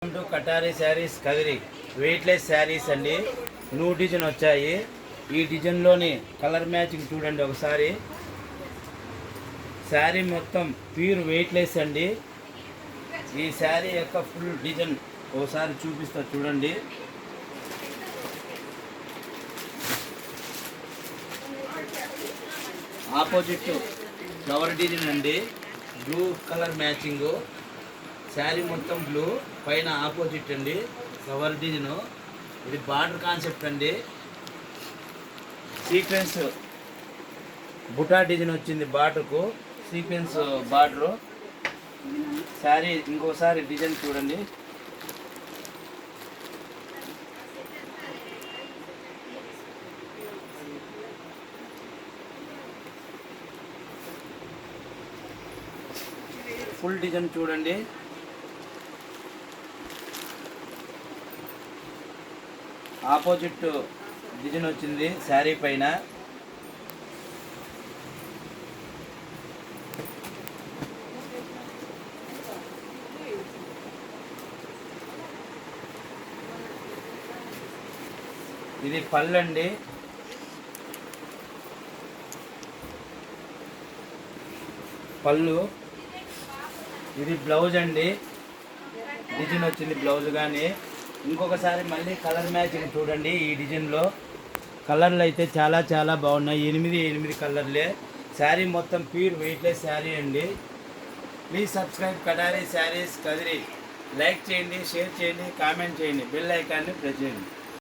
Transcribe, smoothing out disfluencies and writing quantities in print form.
Welcome to Katari saris Kadiri weightless saris అండి. New design వచ్చాయి. ఈ డిజైన్లోని కలర్ మ్యాచింగ్ చూడండి ఒకసారి. శారీ మొత్తం ప్యూర్ వెయిట్లెస్ అండి. ఈ శారీ యొక్క ఫుల్ డిజైన్ ఒకసారి చూపిస్తా చూడండి. ఆపోజిట్ ఫ్లవర్ డిజైన్ అండి, బ్లూ కలర్ మ్యాచింగ్. శారీ మొత్తం బ్లూ, పైన ఆపోజిట్ అండి ఫ్లవర్ డిజైన్. ఇది బార్డర్ కాన్సెప్ట్ అండి. సీక్వెన్స్ బుటా డిజైన్ వచ్చింది బార్డర్కు, సీక్వెన్స్ బార్డరు. శారీ ఇంకోసారి డిజైన్ చూడండి. ఫుల్ డిజైన్ చూడండి. ఆపోజిట్ డిజైన్ వచ్చింది శారీ పైన. ఇది పళ్ళు అండి. పళ్ళు. ఇది బ్లౌజ్ అండి, డిజైన్ వచ్చింది బ్లౌజ్. కానీ ఇంకొకసారి మళ్ళీ కలర్ మ్యాచింగ్ చూడండి. ఈ డిజైన్లో కలర్లు అయితే చాలా బాగున్నాయి. 8 కలర్లే. శారీ మొత్తం ప్యూర్ వెయిట్లెస్ శారీ అండి. Please subscribe కటారీ saris Kadiri. Like చేయండి, షేర్ చేయండి, కామెంట్ చేయండి, బెల్ ఐకాన్ని ప్రెస్ చేయండి.